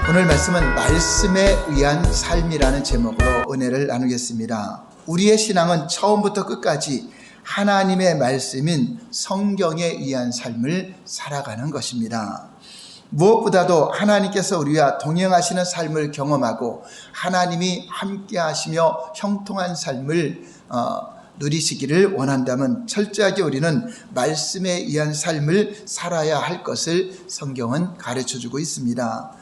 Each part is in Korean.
오늘 말씀은 말씀에 의한 삶이라는 제목으로 은혜를 나누겠습니다. 우리의 신앙은 처음부터 끝까지 하나님의 말씀인 성경에 의한 삶을 살아가는 것입니다. 무엇보다도 하나님께서 우리와 동행하시는 삶을 경험하고 하나님이 함께 하시며 형통한 삶을 누리시기를 원한다면 철저하게 우리는 말씀에 의한 삶을 살아야 할 것을 성경은 가르쳐주고 있습니다.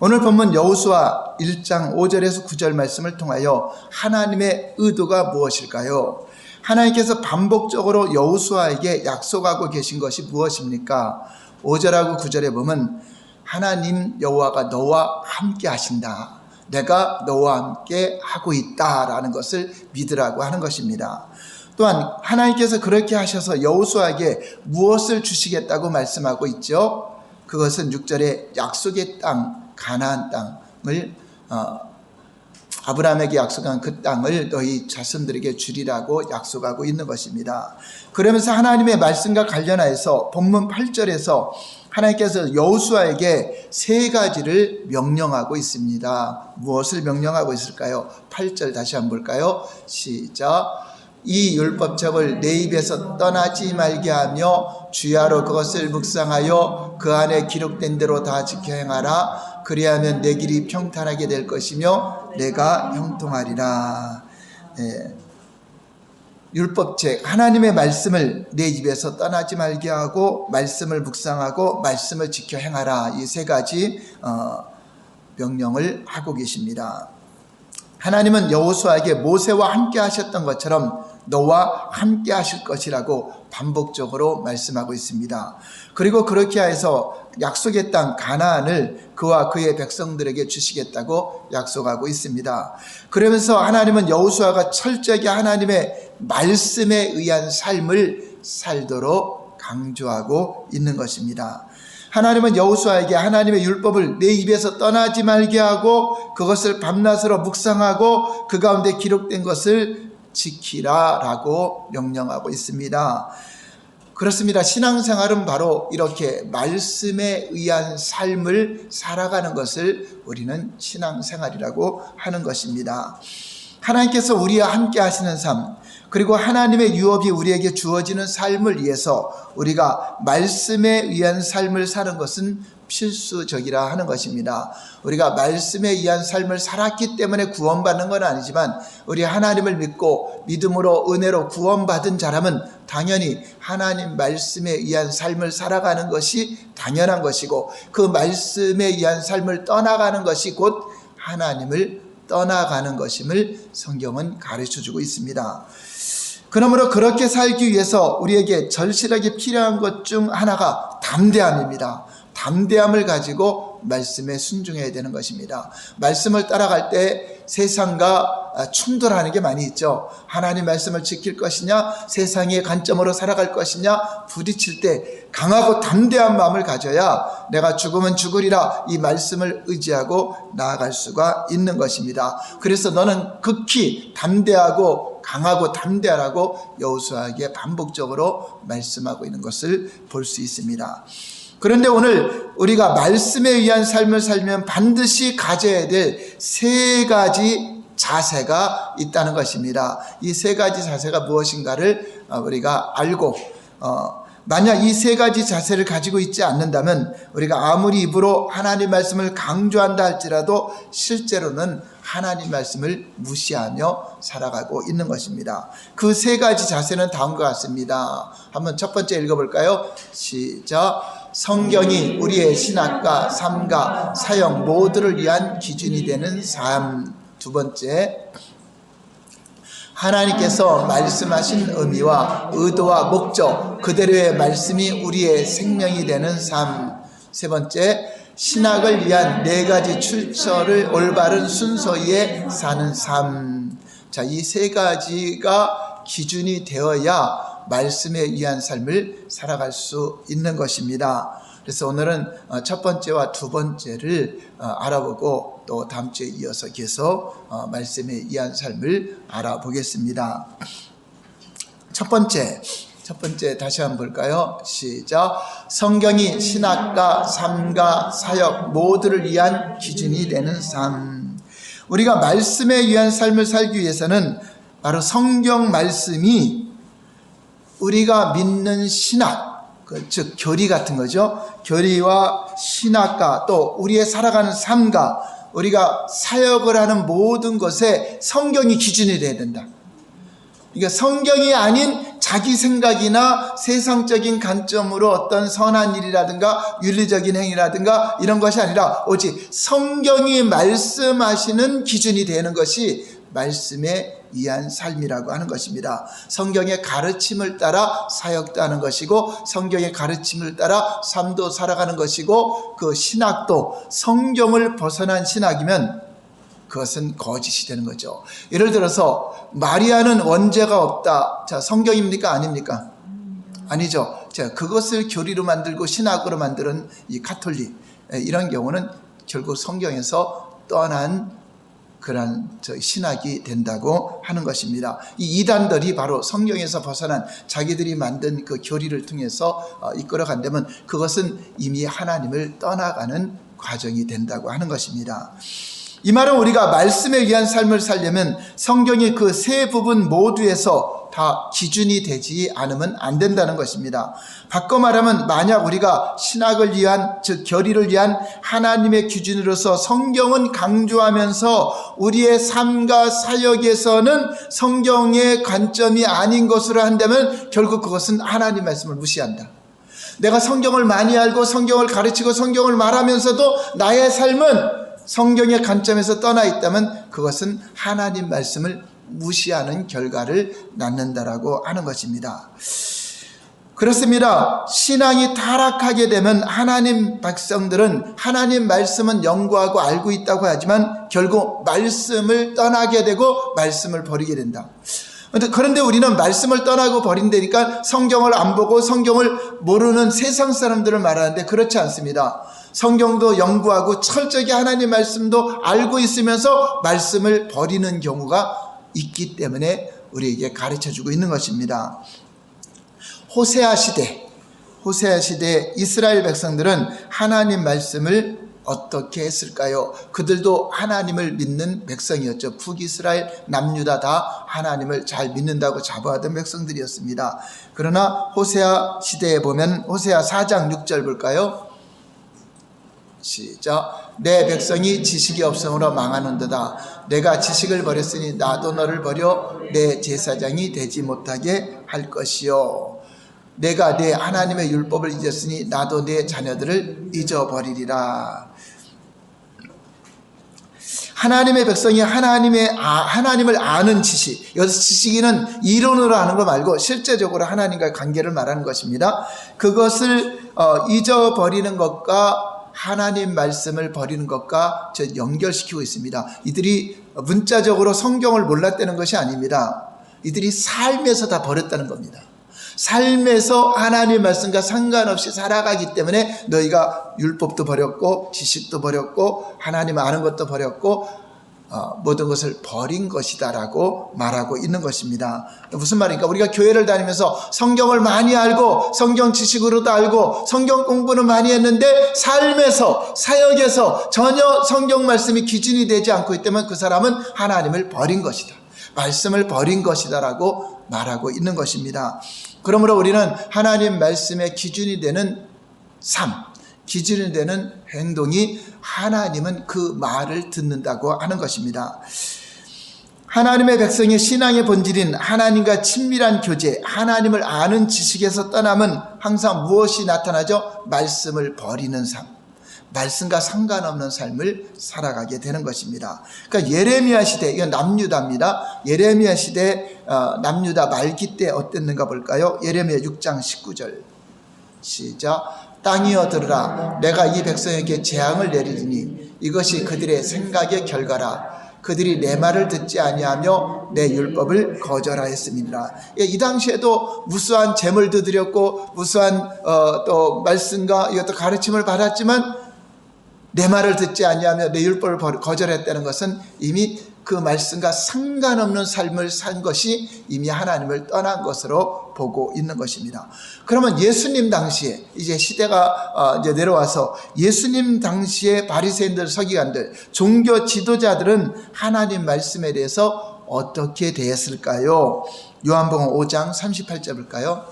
오늘 본문 여호수아 1장 5절에서 9절 말씀을 통하여 하나님의 의도가 무엇일까요? 하나님께서 반복적으로 여호수아에게 약속하고 계신 것이 무엇입니까? 5절하고 9절에 보면 하나님 여호와가 너와 함께 하신다. 내가 너와 함께 하고 있다라는 것을 믿으라고 하는 것입니다. 또한 하나님께서 그렇게 하셔서 여호수아에게 무엇을 주시겠다고 말씀하고 있죠? 그것은 6절에 약속의 땅, 가나안 땅을 아브라함에게 약속한 그 땅을 너희 자손들에게 주리라고 약속하고 있는 것입니다. 그러면서 하나님의 말씀과 관련해서 본문 8절에서 하나님께서 여호수아에게 세 가지를 명령하고 있습니다. 무엇을 명령하고 있을까요? 8절 다시 한번 볼까요? 시작. 이 율법책을 내 입에서 떠나지 말게 하며 주야로 그것을 묵상하여 그 안에 기록된 대로 다 지켜 행하라. 그리하면 내 길이 평탄하게 될 것이며 내가 형통하리라. 율법책, 하나님의 말씀을 내 입에서 떠나지 말게 하고 말씀을 묵상하고 말씀을 지켜 행하라. 이 세 가지 명령을 하고 계십니다. 하나님은 여호수아에게 모세와 함께 하셨던 것처럼 너와 함께 하실 것이라고 반복적으로 말씀하고 있습니다. 그리고 그렇게 해서 약속의 땅 가나안을 그와 그의 백성들에게 주시겠다고 약속하고 있습니다. 그러면서 하나님은 여호수아가 철저하게 하나님의 말씀에 의한 삶을 살도록 강조하고 있는 것입니다. 하나님은 여호수아에게 하나님의 율법을 내 입에서 떠나지 말게 하고 그것을 밤낮으로 묵상하고 그 가운데 기록된 것을 지키라라고 명령하고 있습니다. 그렇습니다. 신앙생활은 바로 이렇게 말씀에 의한 삶을 살아가는 것을 우리는 신앙생활이라고 하는 것입니다. 하나님께서 우리와 함께 하시는 삶, 그리고 하나님의 유업이 우리에게 주어지는 삶을 위해서 우리가 말씀에 의한 삶을 사는 것은 필수적이라 하는 것입니다. 우리가 말씀에 의한 삶을 살았기 때문에 구원받는 건 아니지만 우리 하나님을 믿고 믿음으로 은혜로 구원받은 자라면 당연히 하나님 말씀에 의한 삶을 살아가는 것이 당연한 것이고 그 말씀에 의한 삶을 떠나가는 것이 곧 하나님을 떠나가는 것임을 성경은 가르쳐주고 있습니다. 그러므로 그렇게 살기 위해서 우리에게 절실하게 필요한 것 중 하나가 담대함입니다. 담대함을 가지고 말씀에 순종해야 되는 것입니다. 말씀을 따라갈 때 세상과 충돌하는 게 많이 있죠. 하나님 말씀을 지킬 것이냐, 세상의 관점으로 살아갈 것이냐, 부딪힐 때 강하고 담대한 마음을 가져야 내가 죽으면 죽으리라 이 말씀을 의지하고 나아갈 수가 있는 것입니다. 그래서 너는 극히 담대하고 강하고 담대하라고 여호수아에게 반복적으로 말씀하고 있는 것을 볼 수 있습니다. 그런데 오늘 우리가 말씀에 의한 삶을 살면 반드시 가져야 될 세 가지 자세가 있다는 것입니다. 이 세 가지 자세가 무엇인가를 우리가 알고 만약 이 세 가지 자세를 가지고 있지 않는다면 우리가 아무리 입으로 하나님 말씀을 강조한다 할지라도 실제로는 하나님 말씀을 무시하며 살아가고 있는 것입니다. 그 세 가지 자세는 다음과 같습니다. 한번 첫 번째 읽어볼까요? 시작. 성경이 우리의 신학과 삶과 사역 모두를 위한 기준이 되는 삶. 두 번째, 하나님께서 말씀하신 의미와 의도와 목적 그대로의 말씀이 우리의 생명이 되는 삶. 세 번째, 신학을 위한 네 가지 출처를 올바른 순서에 사는 삶. 자, 이 세 가지가 기준이 되어야 말씀에 의한 삶을 살아갈 수 있는 것입니다. 그래서 오늘은 첫 번째와 두 번째를 알아보고 또 다음 주에 이어서 계속 말씀에 의한 삶을 알아보겠습니다. 첫 번째, 첫 번째 다시 한번 볼까요? 시작. 성경이 신학과 삶과 사역 모두를 위한 기준이 되는 삶. 우리가 말씀에 의한 삶을 살기 위해서는 바로 성경 말씀이 우리가 믿는 신학, 즉 교리 같은 거죠. 교리와 신학과 또 우리의 살아가는 삶과 우리가 사역을 하는 모든 것에 성경이 기준이 되어야 된다. 그러니까 성경이 아닌 자기 생각이나 세상적인 관점으로 어떤 선한 일이라든가 윤리적인 행위라든가 이런 것이 아니라 오직 성경이 말씀하시는 기준이 되는 것이 말씀에 의한 삶이라고 하는 것입니다. 성경의 가르침을 따라 사역도 하는 것이고 성경의 가르침을 따라 삶도 살아가는 것이고 그 신학도 성경을 벗어난 신학이면 그것은 거짓이 되는 거죠. 예를 들어서 마리아는 원죄가 없다. 자, 성경입니까? 아닙니까? 아니죠. 자, 그것을 교리로 만들고 신학으로 만드는 이 가톨릭, 이런 경우는 결국 성경에서 떠난 그런 신학이 된다고 하는 것입니다. 이 이단들이 바로 성경에서 벗어난 자기들이 만든 그 교리를 통해서 이끌어간다면 그것은 이미 하나님을 떠나가는 과정이 된다고 하는 것입니다. 이 말은 우리가 말씀에 의한 삶을 살려면 성경의 그 세 부분 모두에서 다 기준이 되지 않으면 안 된다는 것입니다. 바꿔 말하면 만약 우리가 신학을 위한, 즉 교리를 위한 하나님의 기준으로서 성경은 강조하면서 우리의 삶과 사역에서는 성경의 관점이 아닌 것으로 한다면 결국 그것은 하나님 말씀을 무시한다. 내가 성경을 많이 알고 성경을 가르치고 성경을 말하면서도 나의 삶은 성경의 관점에서 떠나 있다면 그것은 하나님 말씀을 무시하는 결과를 낳는다라고 하는 것입니다. 그렇습니다. 신앙이 타락하게 되면 하나님 백성들은 하나님 말씀은 연구하고 알고 있다고 하지만 결국 말씀을 떠나게 되고 말씀을 버리게 된다. 그런데 우리는 말씀을 떠나고 버린다니까 성경을 안 보고 성경을 모르는 세상 사람들을 말하는데 그렇지 않습니다. 성경도 연구하고 철저히 하나님 말씀도 알고 있으면서 말씀을 버리는 경우가 있기 때문에 우리에게 가르쳐주고 있는 것입니다. 호세아 시대 이스라엘 백성들은 하나님 말씀을 어떻게 했을까요? 그들도 하나님을 믿는 백성이었죠. 북이스라엘, 남유다 다 하나님을 잘 믿는다고 자부하던 백성들이었습니다. 그러나 호세아 시대에 보면 호세아 4장 6절 볼까요? 시작. 내 백성이 지식이 없음으로 망하는도다. 내가 지식을 버렸으니 나도 너를 버려 내 제사장이 되지 못하게 할 것이요. 내가 내 하나님의 율법을 잊었으니 나도 내 자녀들을 잊어버리리라. 하나님의 백성이 하나님을 아는 지식, 여기서 지식이는 이론으로 아는 거 말고 실제적으로 하나님과의 관계를 말하는 것입니다. 그것을 잊어버리는 것과 하나님 말씀을 버리는 것과 연결시키고 있습니다. 이들이 문자적으로 성경을 몰랐다는 것이 아닙니다. 이들이 삶에서 다 버렸다는 겁니다. 삶에서 하나님 말씀과 상관없이 살아가기 때문에 너희가 율법도 버렸고 지식도 버렸고 하나님 아는 것도 버렸고 모든 것을 버린 것이다 라고 말하고 있는 것입니다. 무슨 말입니까? 우리가 교회를 다니면서 성경을 많이 알고 성경 지식으로도 알고 성경 공부는 많이 했는데 삶에서 사역에서 전혀 성경 말씀이 기준이 되지 않고 있다면 그 사람은 하나님을 버린 것이다, 말씀을 버린 것이다 라고 말하고 있는 것입니다. 그러므로 우리는 하나님 말씀의 기준이 되는 삶, 기준이 되는 행동이 하나님은 그 말을 듣는다고 하는 것입니다. 하나님의 백성의 신앙의 본질인 하나님과 친밀한 교제, 하나님을 아는 지식에서 떠나면 항상 무엇이 나타나죠? 말씀을 버리는 삶, 말씀과 상관없는 삶을 살아가게 되는 것입니다. 그러니까 예레미야 시대, 이건 남유다입니다. 예레미야 시대 남유다 말기 때 어땠는가 볼까요? 예레미야 6장 19절 시작. 땅이여 들으라. 내가 이 백성에게 재앙을 내리리니 이것이 그들의 생각의 결과라. 그들이 내 말을 듣지 아니하며 내 율법을 거절하였음이니라. 이 당시에도 무수한 제물도 드렸고 무수한 또 말씀과 이것도 가르침을 받았지만 내 말을 듣지 아니하며 내 율법을 거절했다는 것은 이미 그 말씀과 상관없는 삶을 산 것이 이미 하나님을 떠난 것으로 보고 있는 것입니다. 그러면 예수님 당시에 이제 시대가 이제 내려와서 예수님 당시에 바리새인들, 서기관들, 종교 지도자들은 하나님 말씀에 대해서 어떻게 대했을까요? 요한복음 5장 38절 볼까요?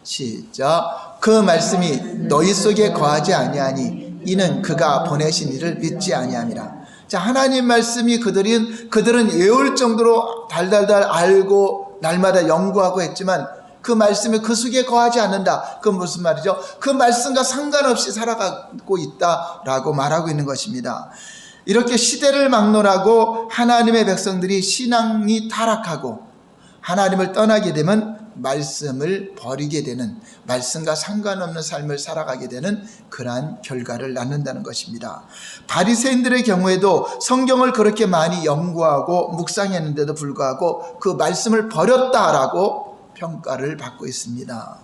시작. 그 말씀이 너희 속에 거하지 아니하니 이는 그가 보내신 이를 믿지 아니함이라. 자, 하나님 말씀이 그들은 외울 정도로 달달달 알고 날마다 연구하고 했지만 그 말씀이 그 속에 거하지 않는다. 그건 무슨 말이죠? 그 말씀과 상관없이 살아가고 있다라고 말하고 있는 것입니다. 이렇게 시대를 막론하고 하나님의 백성들이 신앙이 타락하고 하나님을 떠나게 되면 말씀을 버리게 되는, 말씀과 상관없는 삶을 살아가게 되는 그러한 결과를 낳는다는 것입니다. 바리새인들의 경우에도 성경을 그렇게 많이 연구하고 묵상했는데도 불구하고 그 말씀을 버렸다라고 평가를 받고 있습니다.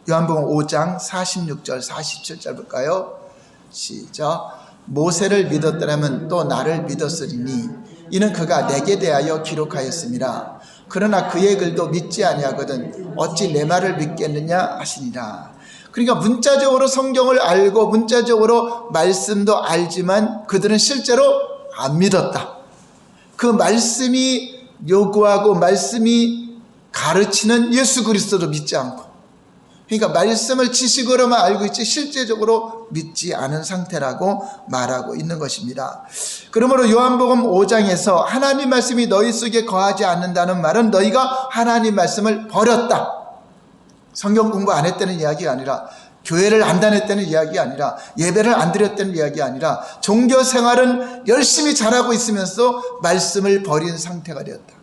요한복음 5장 46절 47절 볼까요? 시작. 모세를 믿었더라면 또 나를 믿었으리니 이는 그가 내게 대하여 기록하였습니다. 그러나 그의 글도 믿지 아니하거든 어찌 내 말을 믿겠느냐 하시니라. 그러니까 문자적으로 성경을 알고 문자적으로 말씀도 알지만 그들은 실제로 안 믿었다. 그 말씀이 요구하고 말씀이 가르치는 예수 그리스도도 믿지 않고, 그러니까 말씀을 지식으로만 알고 있지 실제적으로 믿지 않은 상태라고 말하고 있는 것입니다. 그러므로 요한복음 5장에서 하나님 말씀이 너희 속에 거하지 않는다는 말은 너희가 하나님 말씀을 버렸다. 성경 공부 안 했다는 이야기가 아니라, 교회를 안 다녔다는 이야기가 아니라, 예배를 안 드렸다는 이야기가 아니라 종교 생활은 열심히 잘하고 있으면서 말씀을 버린 상태가 되었다.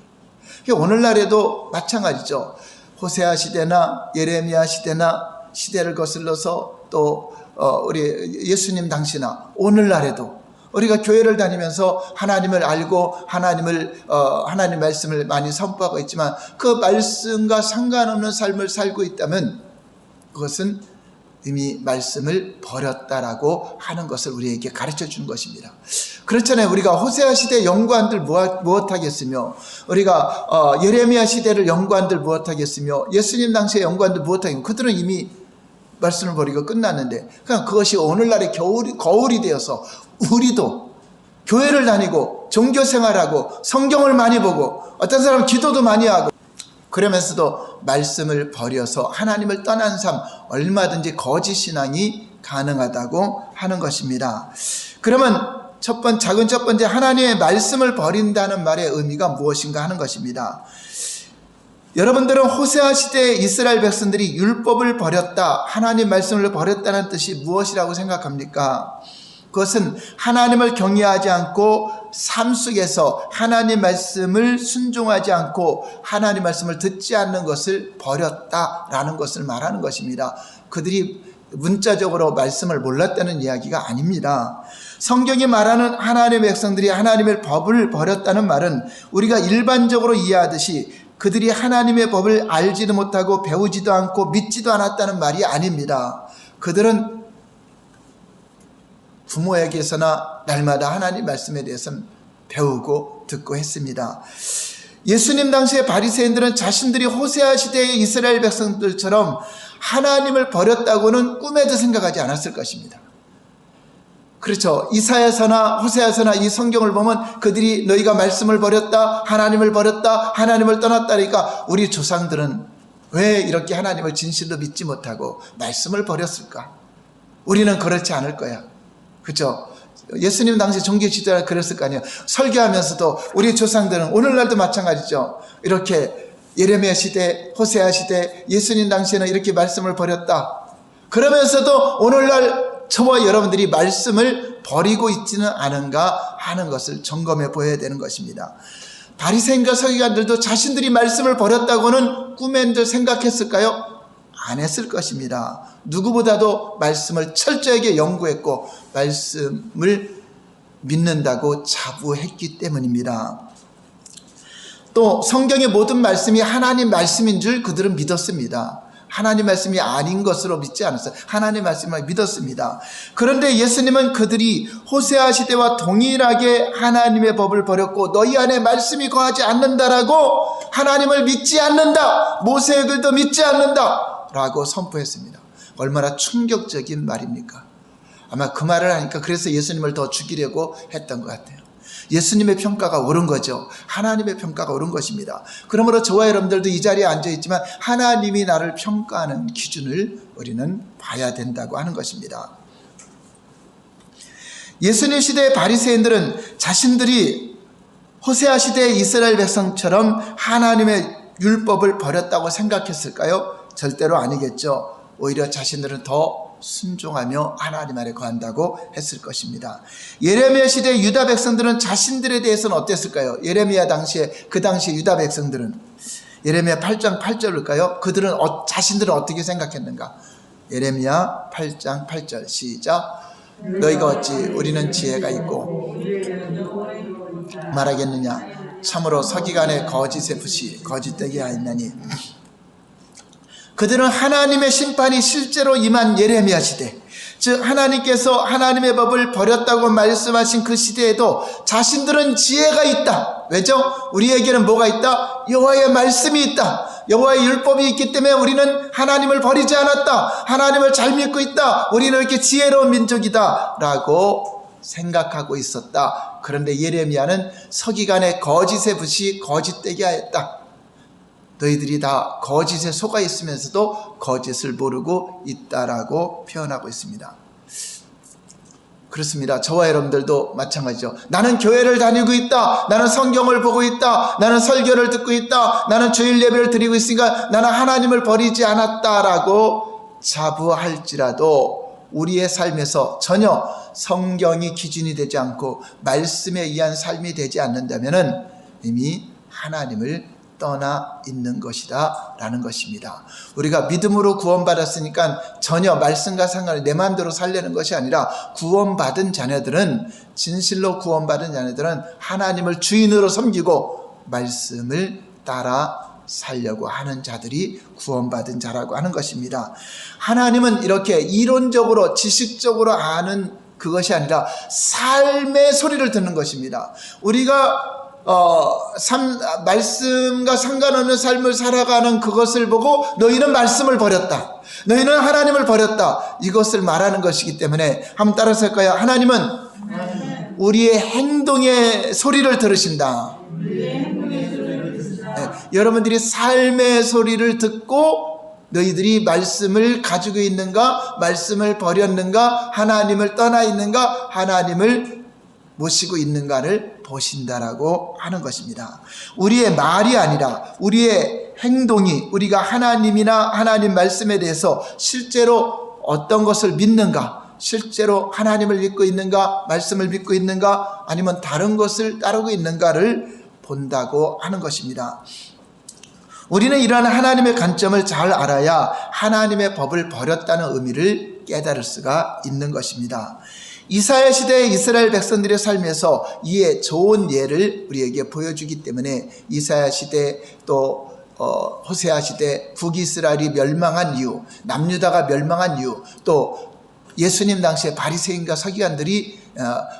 오늘날에도 마찬가지죠. 호세아 시대나 예레미야 시대나 시대를 거슬러서 또 우리 예수님 당시나 오늘날에도 우리가 교회를 다니면서 하나님을 알고 하나님 말씀을 많이 선포하고 있지만 그 말씀과 상관없는 삶을 살고 있다면 그것은 이미 말씀을 버렸다라고 하는 것을 우리에게 가르쳐 주는 것입니다. 그렇잖아요. 우리가 호세아 시대 연구한들 무엇하겠으며, 우리가 예레미야 시대를 연구한들 무엇하겠으며, 예수님 당시에 연구한들 무엇하겠으며, 그들은 이미 말씀을 버리고 끝났는데, 그냥 그것이 오늘날의 거울이 되어서 우리도 교회를 다니고 종교생활하고 성경을 많이 보고 어떤 사람은 기도도 많이 하고 그러면서도 말씀을 버려서 하나님을 떠난 삶, 얼마든지 거짓 신앙이 가능하다고 하는 것입니다. 그러면 첫 번째 하나님의 말씀을 버린다는 말의 의미가 무엇인가 하는 것입니다. 여러분들은 호세아 시대의 이스라엘 백성들이 율법을 버렸다, 하나님 말씀을 버렸다는 뜻이 무엇이라고 생각합니까? 그것은 하나님을 경외하지 않고 삶 속에서 하나님 말씀을 순종하지 않고 하나님 말씀을 듣지 않는 것을 버렸다라는 것을 말하는 것입니다. 그들이 문자적으로 말씀을 몰랐다는 이야기가 아닙니다. 성경이 말하는 하나님의 백성들이 하나님의 법을 버렸다는 말은 우리가 일반적으로 이해하듯이 그들이 하나님의 법을 알지도 못하고 배우지도 않고 믿지도 않았다는 말이 아닙니다. 그들은 부모에게서나 날마다 하나님 말씀에 대해서는 배우고 듣고 했습니다. 예수님 당시의 바리새인들은 자신들이 호세아 시대의 이스라엘 백성들처럼 하나님을 버렸다고는 꿈에도 생각하지 않았을 것입니다. 그렇죠. 이사야서나 호세아서나 이 성경을 보면 그들이 너희가 말씀을 버렸다, 하나님을 버렸다, 하나님을 떠났다니까 우리 조상들은 왜 이렇게 하나님을 진실로 믿지 못하고 말씀을 버렸을까? 우리는 그렇지 않을 거야. 그렇죠? 예수님 당시 종교 지도자가 그랬을 거 아니에요. 설교하면서도 우리 조상들은 오늘날도 마찬가지죠. 이렇게 예레미야 시대, 호세아 시대, 예수님 당시에는 이렇게 말씀을 버렸다. 그러면서도 오늘날 저와 여러분들이 말씀을 버리고 있지는 않은가 하는 것을 점검해 보여야 되는 것입니다. 바리새인과 서기관들도 자신들이 말씀을 버렸다고는 꿈에도 생각했을까요? 안 했을 것입니다. 누구보다도 말씀을 철저하게 연구했고 말씀을 믿는다고 자부했기 때문입니다. 또 성경의 모든 말씀이 하나님 말씀인 줄 그들은 믿었습니다. 하나님 말씀이 아닌 것으로 믿지 않았어요. 하나님 말씀을 믿었습니다. 그런데 예수님은 그들이 호세아 시대와 동일하게 하나님의 법을 버렸고 너희 안에 말씀이 거하지 않는다라고 하나님을 믿지 않는다, 모세의 글도 믿지 않는다 라고 선포했습니다. 얼마나 충격적인 말입니까? 아마 그 말을 하니까 그래서 예수님을 더 죽이려고 했던 것 같아요. 예수님의 평가가 옳은 거죠. 하나님의 평가가 옳은 것입니다. 그러므로 저와 여러분들도 이 자리에 앉아있지만 하나님이 나를 평가하는 기준을 우리는 봐야 된다고 하는 것입니다. 예수님 시대의 바리새인들은 자신들이 호세아 시대의 이스라엘 백성처럼 하나님의 율법을 버렸다고 생각했을까요? 절대로 아니겠죠. 오히려 자신들은 더 순종하며 하나님 아래 거한다고 했을 것입니다. 예레미야 시대 유다 백성들은 자신들에 대해서는 어땠을까요? 예레미야 당시에 그 당시 유다 백성들은 예레미야 8장 8절일까요? 그들은 자신들은 어떻게 생각했는가? 예레미야 8장 8절 시작. 너희가 어찌 우리는 지혜가 있고 말하겠느냐? 참으로 서기관의 거짓의 붓이 거짓되게 하였나니. 그들은 하나님의 심판이 실제로 임한 예레미야 시대, 즉 하나님께서 하나님의 법을 버렸다고 말씀하신 그 시대에도 자신들은 지혜가 있다. 왜죠? 우리에게는 뭐가 있다? 여호와의 말씀이 있다. 여호와의 율법이 있기 때문에 우리는 하나님을 버리지 않았다. 하나님을 잘 믿고 있다. 우리는 이렇게 지혜로운 민족이다 라고 생각하고 있었다. 그런데 예레미야는 서기관의 거짓의 붓이 거짓되게 하였다. 너희들이 다 거짓에 속아 있으면서도 거짓을 모르고 있다라고 표현하고 있습니다. 그렇습니다. 저와 여러분들도 마찬가지죠. 나는 교회를 다니고 있다. 나는 성경을 보고 있다. 나는 설교를 듣고 있다. 나는 주일 예배를 드리고 있으니까 나는 하나님을 버리지 않았다라고 자부할지라도 우리의 삶에서 전혀 성경이 기준이 되지 않고 말씀에 의한 삶이 되지 않는다면 이미 하나님을 떠나 있는 것이다 라는 것입니다. 우리가 믿음으로 구원받았으니까 전혀 말씀과 상관없이 내 마음대로 살려는 것이 아니라 구원받은 자녀들은, 진실로 구원받은 자녀들은 하나님을 주인으로 섬기고 말씀을 따라 살려고 하는 자들이 구원받은 자라고 하는 것입니다. 하나님은 이렇게 이론적으로 지식적으로 아는 그것이 아니라 삶의 소리를 듣는 것입니다. 우리가 말씀과 상관없는 삶을 살아가는 그것을 보고 너희는 말씀을 버렸다, 너희는 하나님을 버렸다, 이것을 말하는 것이기 때문에 한번 따라서 할까요? 하나님은 우리의 행동의 소리를 들으신다. 네, 여러분들이 삶의 소리를 듣고 너희들이 말씀을 가지고 있는가, 말씀을 버렸는가, 하나님을 떠나 있는가, 하나님을 모시고 있는가를 보신다라고 하는 것입니다. 우리의 말이 아니라 우리의 행동이, 우리가 하나님이나 하나님 말씀에 대해서 실제로 어떤 것을 믿는가, 실제로 하나님을 믿고 있는가, 말씀을 믿고 있는가, 아니면 다른 것을 따르고 있는가를 본다고 하는 것입니다. 우리는 이러한 하나님의 관점을 잘 알아야 하나님의 법을 버렸다는 의미를 깨달을 수가 있는 것입니다. 이사야 시대의 이스라엘 백성들의 삶에서 이에 좋은 예를 우리에게 보여주기 때문에 이사야 시대 또 호세아 시대 북이스라엘이 멸망한 이유, 남유다가 멸망한 이유, 또 예수님 당시에 바리새인과 서기관들이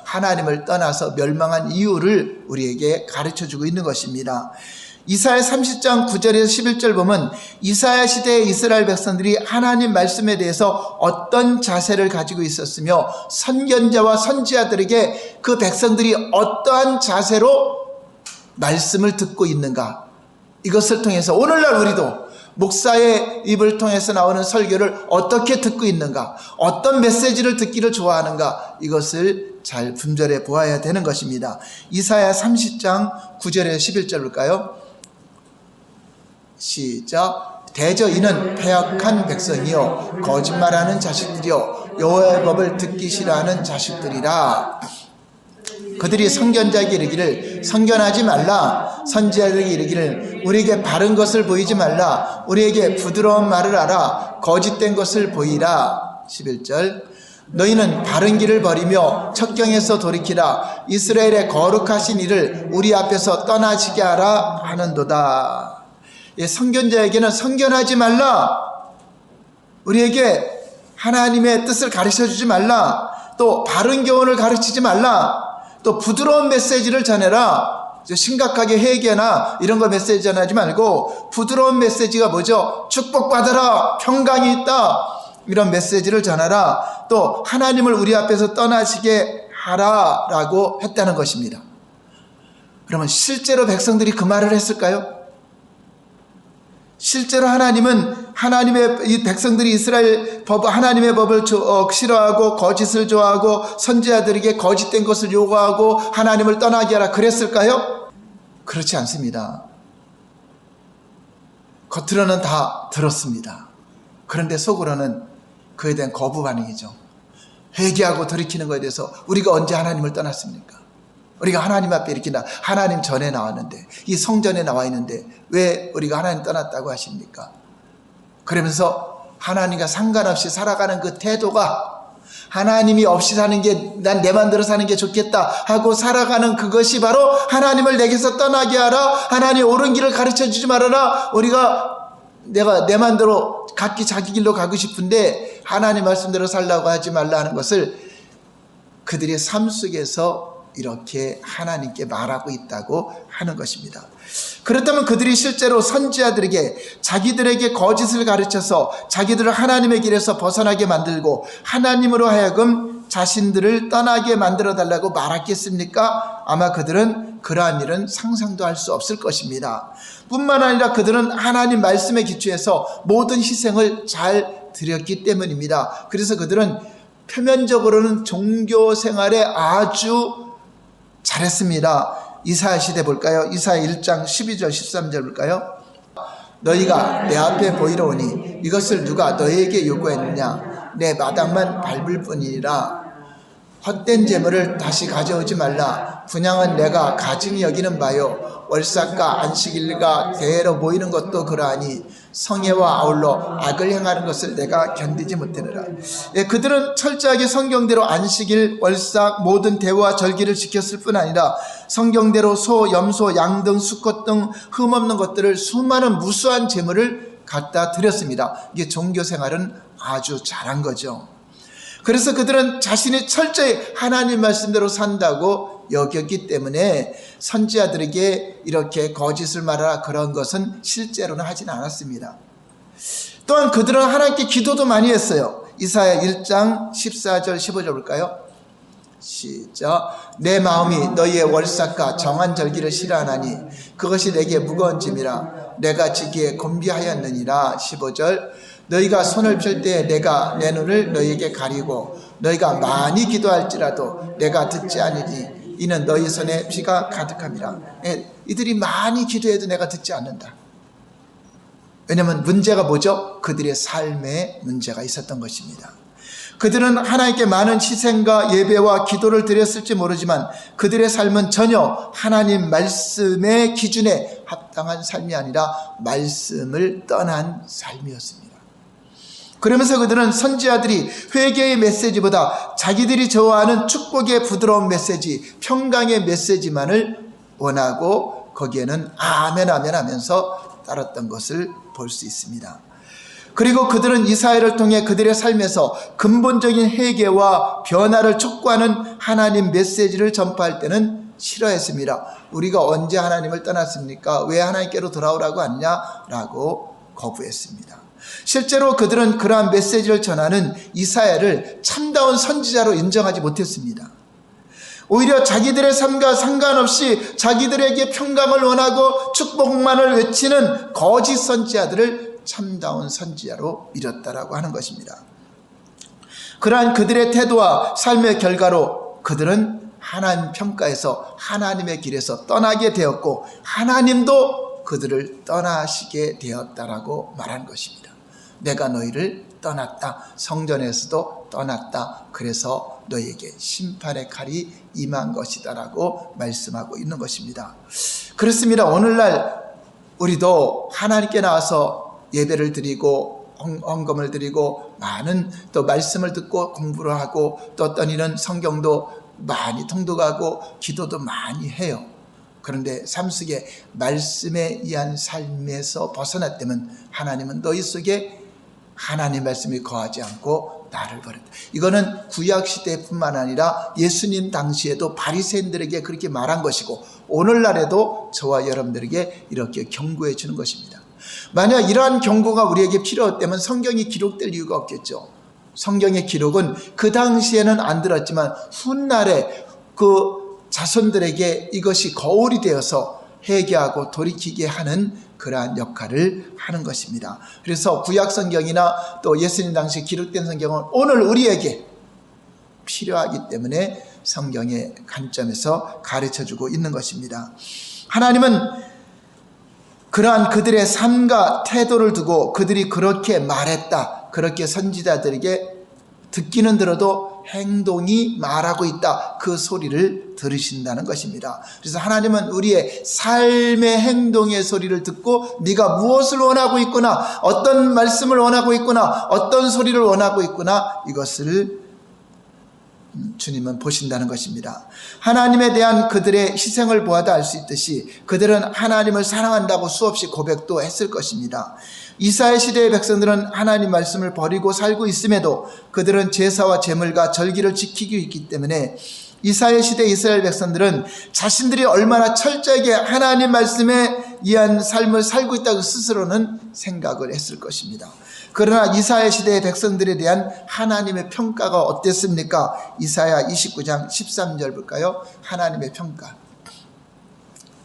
하나님을 떠나서 멸망한 이유를 우리에게 가르쳐주고 있는 것입니다. 이사야 30장 9절에서 11절 보면 이사야 시대의 이스라엘 백성들이 하나님 말씀에 대해서 어떤 자세를 가지고 있었으며 선견자와 선지자들에게 그 백성들이 어떠한 자세로 말씀을 듣고 있는가, 이것을 통해서 오늘날 우리도 목사의 입을 통해서 나오는 설교를 어떻게 듣고 있는가, 어떤 메시지를 듣기를 좋아하는가, 이것을 잘 분별해 보아야 되는 것입니다. 이사야 30장 9절에서 11절 볼까요? 시작. 대저 이는 패역한 백성이요 거짓말하는 자식들이요 여호와의 법을 듣기 싫어하는 자식들이라. 그들이 선견자에게 이르기를 선견하지 말라, 선지자에게 이르기를 우리에게 바른 것을 보이지 말라, 우리에게 부드러운 말을 하라, 거짓된 것을 보이라. 11절. 너희는 바른 길을 버리며 척경에서 돌이키라, 이스라엘의 거룩하신 이를 우리 앞에서 떠나시게 하라 하는도다. 예, 선견자에게는 선견하지 말라, 우리에게 하나님의 뜻을 가르쳐주지 말라, 또 바른 교훈을 가르치지 말라, 또 부드러운 메시지를 전해라. 심각하게 회개나 이런 거 메시지 전하지 말고 부드러운 메시지가 뭐죠? 축복받아라, 평강이 있다, 이런 메시지를 전하라. 또 하나님을 우리 앞에서 떠나시게 하라라고 했다는 것입니다. 그러면 실제로 백성들이 그 말을 했을까요? 실제로 하나님은 이 백성들이 이스라엘 하나님의 법을 싫어하고 거짓을 좋아하고 선지자들에게 거짓된 것을 요구하고 하나님을 떠나게 하라 그랬을까요? 그렇지 않습니다. 겉으로는 다 들었습니다. 그런데 속으로는 그에 대한 거부 반응이죠. 회개하고 돌이키는 것에 대해서 우리가 언제 하나님을 떠났습니까? 우리가 하나님 앞에 이렇게 하나님 전에 나왔는데, 이 성전에 나와 있는데 왜 우리가 하나님 떠났다고 하십니까? 그러면서 하나님과 상관없이 살아가는 그 태도가, 하나님이 없이 사는 게, 난 내 맘대로 사는 게 좋겠다 하고 살아가는 그것이 바로 하나님을 내게서 떠나게 하라, 하나님 옳은 길을 가르쳐주지 말아라. 내가 내 맘대로 각기 자기 길로 가고 싶은데 하나님 말씀대로 살라고 하지 말라 하는 것을 그들의 삶 속에서 이렇게 하나님께 말하고 있다고 하는 것입니다. 그렇다면 그들이 실제로 선지자들에게 자기들에게 거짓을 가르쳐서 자기들을 하나님의 길에서 벗어나게 만들고 하나님으로 하여금 자신들을 떠나게 만들어 달라고 말했겠습니까? 아마 그들은 그러한 일은 상상도 할 수 없을 것입니다. 뿐만 아니라 그들은 하나님 말씀에 기초해서 모든 희생을 잘 드렸기 때문입니다. 그래서 그들은 표면적으로는 종교 생활에 아주 잘했습니다. 이사야 시대 볼까요? 이사야 1장 12절 13절 볼까요? 너희가 내 앞에 보이러 오니 이것을 누가 너희에게 요구했느냐? 내 마당만 밟을 뿐이니라. 헛된 재물을 다시 가져오지 말라. 분향은 내가 가증히 여기는 바요, 월삭과 안식일과 대회로 모이는 것도 그러하니 성회와 아울러 악을 행하는 것을 내가 견디지 못하느라. 그들은 철저하게 성경대로 안식일, 월삭, 모든 대회와 절기를 지켰을 뿐 아니라 성경대로 소, 염소, 양 등 수컷 등 흠없는 것들을 수많은 무수한 재물을 갖다 드렸습니다. 이게 종교생활은 아주 잘한 거죠. 그래서 그들은 자신이 철저히 하나님 말씀대로 산다고 여겼기 때문에 선지자들에게 이렇게 거짓을 말하라 그런 것은 실제로는 하진 않았습니다. 또한 그들은 하나님께 기도도 많이 했어요. 이사야 1장 14절 15절 볼까요? 시작. 내 마음이 너희의 월삭과 정한 절기를 싫어하나니 그것이 내게 무거운 짐이라 내가 지기에 곤비하였느니라. 15절. 너희가 손을 펼 때 내가 내 눈을 너희에게 가리고 너희가 많이 기도할지라도 내가 듣지 않으니 이는 너희 손에 피가 가득함이라. 이들이 많이 기도해도 내가 듣지 않는다. 왜냐하면 문제가 뭐죠? 그들의 삶에 문제가 있었던 것입니다. 그들은 하나님께 많은 희생과 예배와 기도를 드렸을지 모르지만 그들의 삶은 전혀 하나님 말씀의 기준에 합당한 삶이 아니라 말씀을 떠난 삶이었습니다. 그러면서 그들은 선지자들이 회개의 메시지보다 자기들이 좋아하는 축복의 부드러운 메시지, 평강의 메시지만을 원하고 거기에는 아멘 아멘 하면서 따랐던 것을 볼 수 있습니다. 그리고 그들은 이사야를 통해 그들의 삶에서 근본적인 회개와 변화를 촉구하는 하나님 메시지를 전파할 때는 싫어했습니다. 우리가 언제 하나님을 떠났습니까? 왜 하나님께로 돌아오라고 하냐라고 거부했습니다. 실제로 그들은 그러한 메시지를 전하는 이사야를 참다운 선지자로 인정하지 못했습니다. 오히려 자기들의 삶과 상관없이 자기들에게 평강을 원하고 축복만을 외치는 거짓 선지자들을 참다운 선지자로 믿었다라고 하는 것입니다. 그러한 그들의 태도와 삶의 결과로 그들은 하나님 평가에서 하나님의 길에서 떠나게 되었고 하나님도 그들을 떠나시게 되었다라고 말한 것입니다. 내가 너희를 떠났다. 성전에서도 떠났다. 그래서 너희에게 심판의 칼이 임한 것이다라고 말씀하고 있는 것입니다. 그렇습니다. 오늘날 우리도 하나님께 나와서 예배를 드리고 헌금을 드리고 많은 또 말씀을 듣고 공부를 하고 또 어떤 이는 성경도 많이 통독하고 기도도 많이 해요. 그런데 삶 속에 말씀에 의한 삶에서 벗어났다면 하나님은 너희 속에 하나님 말씀이 거하지 않고 나를 버렸다. 이거는 구약시대뿐만 아니라 예수님 당시에도 바리새인들에게 그렇게 말한 것이고 오늘날에도 저와 여러분들에게 이렇게 경고해 주는 것입니다. 만약 이러한 경고가 우리에게 필요했다면 성경이 기록될 이유가 없겠죠. 성경의 기록은 그 당시에는 안 들었지만 훗날에 그 자손들에게 이것이 거울이 되어서 회개하고 돌이키게 하는 그러한 역할을 하는 것입니다. 그래서 구약 성경이나 또 예수님 당시 기록된 성경은 오늘 우리에게 필요하기 때문에 성경의 관점에서 가르쳐주고 있는 것입니다. 하나님은 그러한 그들의 삶과 태도를 두고 그들이 그렇게 말했다, 그렇게 선지자들에게 듣기는 들어도 행동이 말하고 있다, 그 소리를 들으신다는 것입니다. 그래서 하나님은 우리의 삶의 행동의 소리를 듣고 네가 무엇을 원하고 있구나, 어떤 말씀을 원하고 있구나, 어떤 소리를 원하고 있구나, 이것을 주님은 보신다는 것입니다. 하나님에 대한 그들의 희생을 보아도 알 수 있듯이 그들은 하나님을 사랑한다고 수없이 고백도 했을 것입니다. 이사야 시대의 백성들은 하나님 말씀을 버리고 살고 있음에도 그들은 제사와 제물과 절기를 지키고 있기 때문에 이사야 시대 이스라엘 백성들은 자신들이 얼마나 철저하게 하나님 말씀에 의한 삶을 살고 있다고 스스로는 생각을 했을 것입니다. 그러나 이사야 시대의 백성들에 대한 하나님의 평가가 어땠습니까? 이사야 29장 13절 볼까요? 하나님의 평가.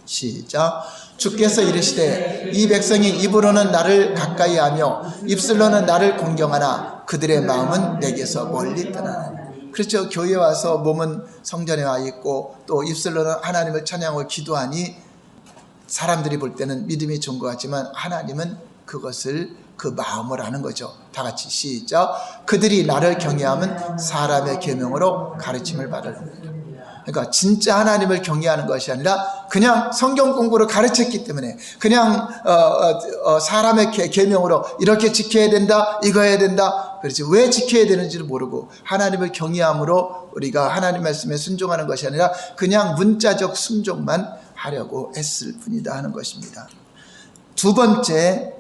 시작. 주께서 이르시되 이 백성이 입으로는 나를 가까이 하며 입술로는 나를 공경하나 그들의 마음은 내게서 멀리 떠나나니. 그렇죠. 교회 와서 몸은 성전에 와 있고 또 입술로는 하나님을 찬양하고 기도하니 사람들이 볼 때는 믿음이 좋은 것 같지만 하나님은 그것을 그 마음을 아는 거죠. 다 같이 시작. 그들이 나를 경외하면 사람의 계명으로 가르침을 받으리라. 그러니까 진짜 하나님을 경외하는 것이 아니라 그냥 성경 공부를 가르쳤기 때문에 그냥 사람의 계명으로 이렇게 지켜야 된다, 이거 해야 된다, 그렇지, 왜 지켜야 되는지를 모르고 하나님을 경외함으로 우리가 하나님 말씀에 순종하는 것이 아니라 그냥 문자적 순종만 하려고 했을 뿐이다 하는 것입니다. 두 번째,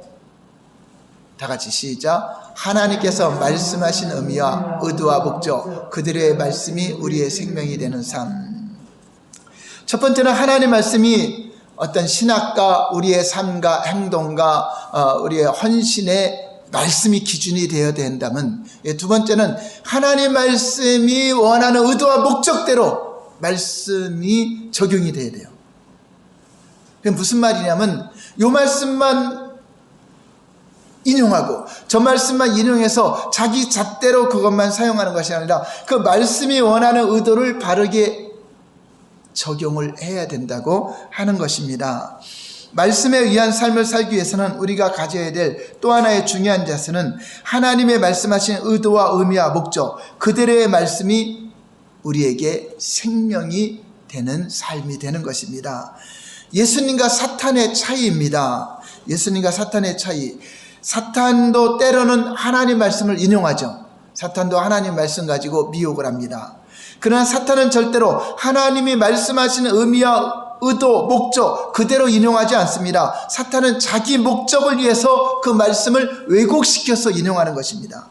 다 같이 시작. 하나님께서 말씀하신 의미와 의도와 목적, 그들의 말씀이 우리의 생명이 되는 삶. 첫 번째는 하나님 말씀이 어떤 신학과 우리의 삶과 행동과 우리의 헌신의 말씀이 기준이 되어야 된다면, 두 번째는 하나님 말씀이 원하는 의도와 목적대로 말씀이 적용이 돼야 돼요. 그게 무슨 말이냐면 이 말씀만 인용하고 저 말씀만 인용해서 자기 잣대로 그것만 사용하는 것이 아니라 그 말씀이 원하는 의도를 바르게 적용을 해야 된다고 하는 것입니다. 말씀에 의한 삶을 살기 위해서는 우리가 가져야 될 또 하나의 중요한 자세는 하나님의 말씀하신 의도와 의미와 목적, 그들의 말씀이 우리에게 생명이 되는 삶이 되는 것입니다. 예수님과 사탄의 차이입니다. 예수님과 사탄의 차이. 사탄도 때로는 하나님 말씀을 인용하죠. 사탄도 하나님 말씀 가지고 미혹을 합니다. 그러나 사탄은 절대로 하나님이 말씀하시는 의미와 의도, 목적 그대로 인용하지 않습니다. 사탄은 자기 목적을 위해서 그 말씀을 왜곡시켜서 인용하는 것입니다.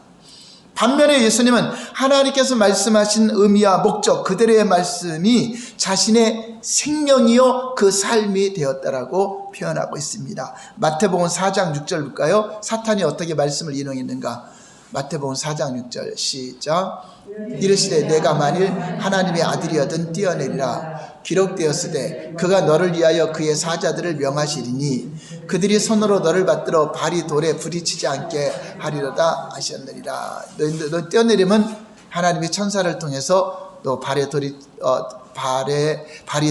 반면에 예수님은 하나님께서 말씀하신 의미와 목적 그들의 말씀이 자신의 생명이요 그 삶이 되었다라고 표현하고 있습니다. 마태복음 4장 6절 볼까요? 사탄이 어떻게 말씀을 인용했는가? 마태복음 4장 6절 시작. 이르시되 내가 만일 하나님의 아들이어든 뛰어내리라. 기록되었으되 그가 너를 위하여 그의 사자들을 명하시리니 그들이 손으로 너를 받들어 발이 돌에 부딪히지 않게 하리로다 하셨느니라. 너 뛰어내리면 하나님이 천사를 통해서 너 발이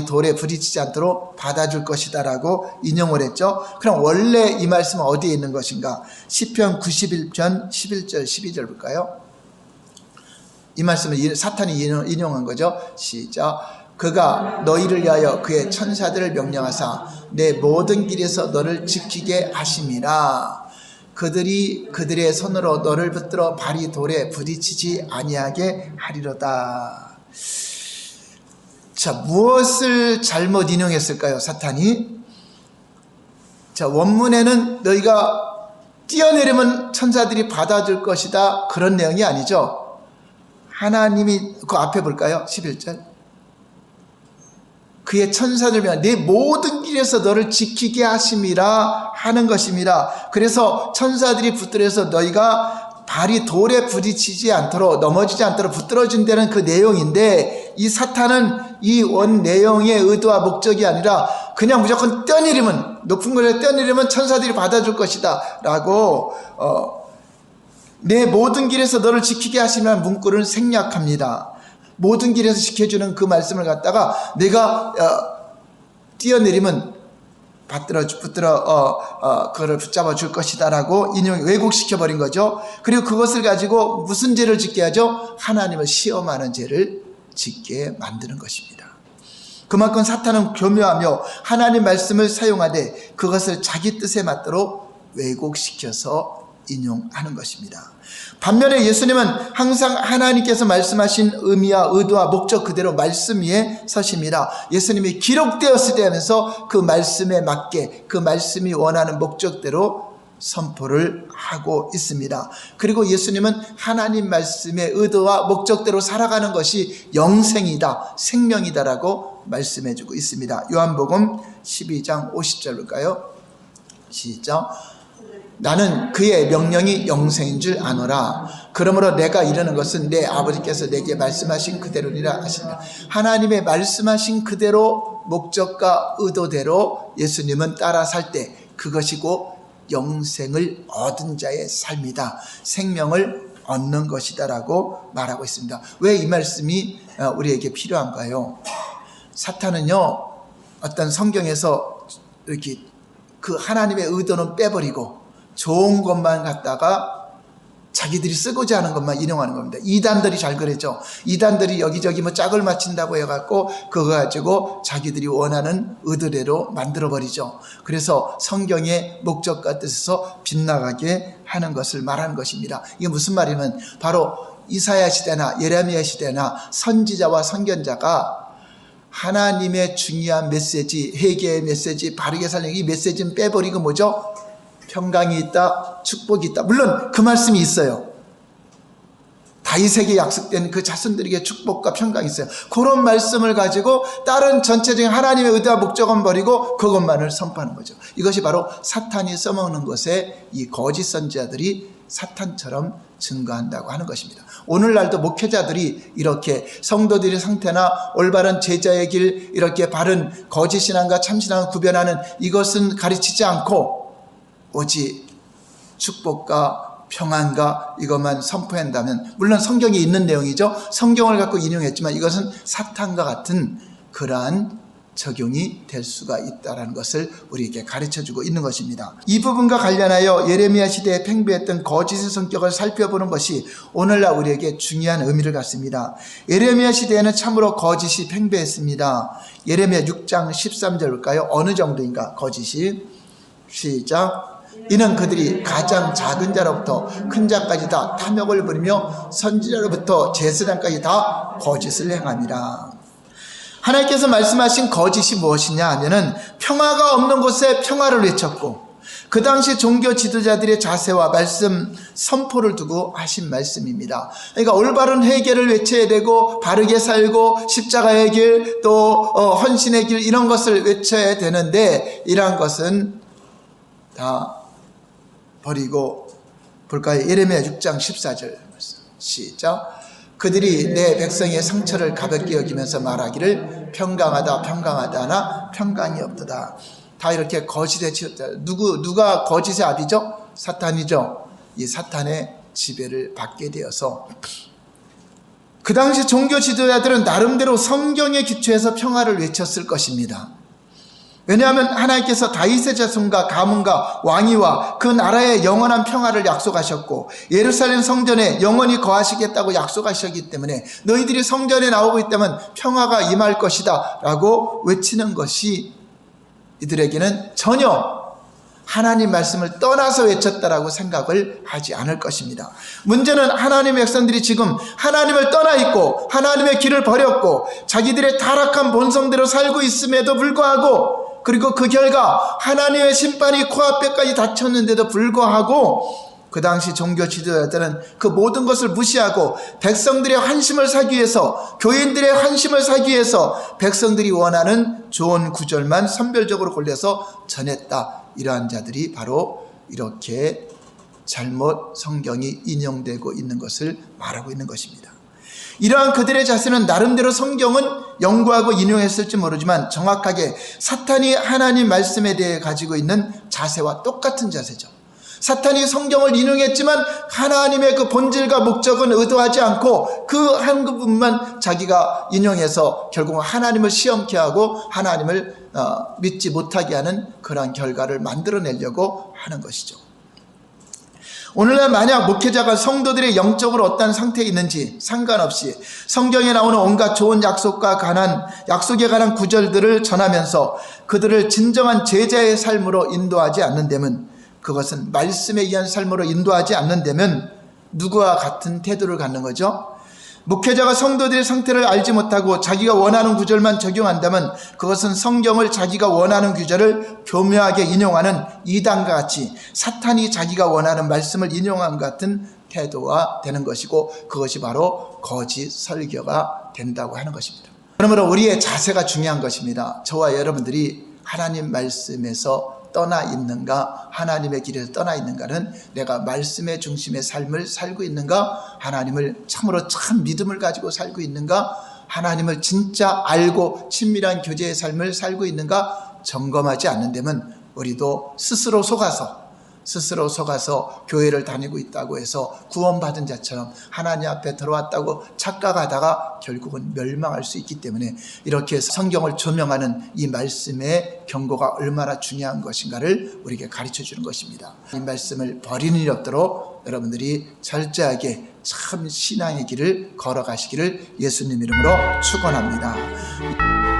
돌에 부딪히지 않도록 받아줄 것이다라고 인용을 했죠. 그럼 원래 이 말씀은 어디에 있는 것인가? 시편 91편 11절 12절 볼까요? 이 말씀을 사탄이 인용한 거죠. 시작. 그가 너희를 위하여 그의 천사들을 명령하사 내 모든 길에서 너를 지키게 하심이라. 그들이 그들의 손으로 너를 붙들어 발이 돌에 부딪히지 아니하게 하리로다. 자, 무엇을 잘못 인용했을까요? 사탄이. 자, 원문에는 너희가 뛰어내리면 천사들이 받아줄 것이다, 그런 내용이 아니죠. 하나님이 그 앞에 볼까요? 11절. 그의 천사들면 내 모든 길에서 너를 지키게 하심이라 하는 것입니다. 그래서 천사들이 붙들어서 너희가 발이 돌에 부딪히지 않도록, 넘어지지 않도록 붙들어준다는 그 내용인데, 이 사탄은 이 원 내용의 의도와 목적이 아니라 그냥 무조건 뛰어내리면, 높은 곳에 뛰어내리면 천사들이 받아줄 것이다 라고 내 모든 길에서 너를 지키게 하시면 문구를 생략합니다. 모든 길에서 지켜주는 그 말씀을 갖다가 내가 뛰어내리면 그거를 붙잡아 줄 것이다 라고 왜곡시켜버린 거죠. 그리고 그것을 가지고 무슨 죄를 짓게 하죠? 하나님을 시험하는 죄를 짓게 만드는 것입니다. 그만큼 사탄은 교묘하며 하나님 말씀을 사용하되 그것을 자기 뜻에 맞도록 왜곡시켜서 인용하는 것입니다. 반면에 예수님은 항상 하나님께서 말씀하신 의미와 의도와 목적 그대로 말씀 위에 서십니다. 예수님이 기록되었을 때 하면서 그 말씀에 맞게 그 말씀이 원하는 목적대로 선포를 하고 있습니다. 그리고 예수님은 하나님 말씀의 의도와 목적대로 살아가는 것이 영생이다, 생명이다라고 말씀해주고 있습니다. 요한복음 12장 50절 볼까요? 시작. 나는 그의 명령이 영생인 줄 아노라. 그러므로 내가 이르는 것은 내 아버지께서 내게 말씀하신 그대로니라 하시니라. 하나님의 말씀하신 그대로 목적과 의도대로 예수님은 따라 살 때 그것이고 영생을 얻은 자의 삶이다, 생명을 얻는 것이다 라고 말하고 있습니다. 왜 이 말씀이 우리에게 필요한가요? 사탄은요, 어떤 성경에서 이렇게 그 하나님의 의도는 빼버리고 좋은 것만 갖다가 자기들이 쓰고자 하는 것만 인용하는 겁니다. 이단들이 잘 그랬죠. 이단들이 여기저기 뭐 짝을 맞춘다고 해갖고 그거 가지고 자기들이 원하는 의도대로 만들어버리죠. 그래서 성경의 목적과 뜻에서 빗나가게 하는 것을 말하는 것입니다. 이게 무슨 말이면 바로 이사야 시대나 예레미야 시대나 선지자와 선견자가 하나님의 중요한 메시지, 회개의 메시지, 바르게 살리는 이 메시지는 빼버리고 뭐죠? 평강이 있다, 축복이 있다. 물론 그 말씀이 있어요. 다윗에게 약속된 그 자손들에게 축복과 평강이 있어요. 그런 말씀을 가지고 다른 전체적인 하나님의 의도와 목적은 버리고 그것만을 선포하는 거죠. 이것이 바로 사탄이 써먹는 것에 이 거짓 선지자들이 사탄처럼 증거한다고 하는 것입니다. 오늘날도 목회자들이 이렇게 성도들의 상태나 올바른 제자의 길, 이렇게 바른 거짓신앙과 참신앙을 구별하는 이것은 가르치지 않고 오직 축복과 평안과 이것만 선포한다면, 물론 성경에 있는 내용이죠. 성경을 갖고 인용했지만 이것은 사탄과 같은 그러한 적용이 될 수가 있다는 것을 우리에게 가르쳐주고 있는 것입니다. 이 부분과 관련하여 예레미야 시대에 팽배했던 거짓의 성격을 살펴보는 것이 오늘날 우리에게 중요한 의미를 갖습니다. 예레미야 시대에는 참으로 거짓이 팽배했습니다. 예레미야 6장 13절 볼까요? 어느 정도인가 거짓이? 시작. 이는 그들이 가장 작은 자로부터 큰 자까지 다 탐욕을 부리며 선지자로부터 제사장까지 다 거짓을 행함이라. 하나님께서 말씀하신 거짓이 무엇이냐 하면은 평화가 없는 곳에 평화를 외쳤고, 그 당시 종교 지도자들의 자세와 말씀 선포를 두고 하신 말씀입니다. 그러니까 올바른 회개를 외쳐야 되고 바르게 살고 십자가의 길, 또 헌신의 길, 이런 것을 외쳐야 되는데 이러한 것은 다 버리고 볼까요? 예레미야 6장 14절 시작. 그들이 내 백성의 상처를 가볍게 여기면서 말하기를 평강하다 평강하다 하나 평강이 없도다. 다 이렇게 거짓에 치였다. 누가 거짓의 아비죠? 사탄이죠. 이 사탄의 지배를 받게 되어서 그 당시 종교 지도자들은 나름대로 성경에 기초해서 평화를 외쳤을 것입니다. 왜냐하면 하나님께서 다윗의 자손과 가문과 왕위와 그 나라의 영원한 평화를 약속하셨고 예루살렘 성전에 영원히 거하시겠다고 약속하셨기 때문에 너희들이 성전에 나오고 있다면 평화가 임할 것이다 라고 외치는 것이 이들에게는 전혀 하나님 말씀을 떠나서 외쳤다라고 생각을 하지 않을 것입니다. 문제는 하나님의 백성들이 지금 하나님을 떠나 있고 하나님의 길을 버렸고 자기들의 타락한 본성대로 살고 있음에도 불구하고 그리고 그 결과 하나님의 심판이 코앞에까지 닥쳤는데도 불구하고 그 당시 종교 지도자들은 그 모든 것을 무시하고 백성들의 환심을 사기 위해서, 교인들의 환심을 사기 위해서 백성들이 원하는 좋은 구절만 선별적으로 골라서 전했다. 이러한 자들이 바로 이렇게 잘못 성경이 인용되고 있는 것을 말하고 있는 것입니다. 이러한 그들의 자세는 나름대로 성경은 연구하고 인용했을지 모르지만 정확하게 사탄이 하나님 말씀에 대해 가지고 있는 자세와 똑같은 자세죠. 사탄이 성경을 인용했지만 하나님의 그 본질과 목적은 의도하지 않고 그 한 부분만 자기가 인용해서 결국 하나님을 시험케 하고 하나님을 믿지 못하게 하는 그러한 결과를 만들어내려고 하는 것이죠. 오늘날 만약 목회자가 성도들의 영적으로 어떤 상태에 있는지 상관없이 성경에 나오는 온갖 좋은 약속에 관한 구절들을 전하면서 그들을 진정한 제자의 삶으로 인도하지 않는다면, 그것은 말씀에 의한 삶으로 인도하지 않는다면 누구와 같은 태도를 갖는 거죠? 목회자가 성도들의 상태를 알지 못하고 자기가 원하는 구절만 적용한다면 그것은 성경을 자기가 원하는 구절을 교묘하게 인용하는 이단과 같이 사탄이 자기가 원하는 말씀을 인용한 같은 태도가 되는 것이고, 그것이 바로 거짓 설교가 된다고 하는 것입니다. 그러므로 우리의 자세가 중요한 것입니다. 저와 여러분들이 하나님 말씀에서 떠나 있는가, 하나님의 길에서 떠나 있는가는 내가 말씀의 중심의 삶을 살고 있는가, 하나님을 참으로 참 믿음을 가지고 살고 있는가, 하나님을 진짜 알고 친밀한 교제의 삶을 살고 있는가 점검하지 않는다면 우리도 스스로 속아서 교회를 다니고 있다고 해서 구원받은 자처럼 하나님 앞에 들어왔다고 착각하다가 결국은 멸망할 수 있기 때문에 이렇게 성경을 조명하는 이 말씀의 경고가 얼마나 중요한 것인가를 우리에게 가르쳐 주는 것입니다. 이 말씀을 버리는 일 없도록 여러분들이 철저하게 참 신앙의 길을 걸어가시기를 예수님 이름으로 축원합니다.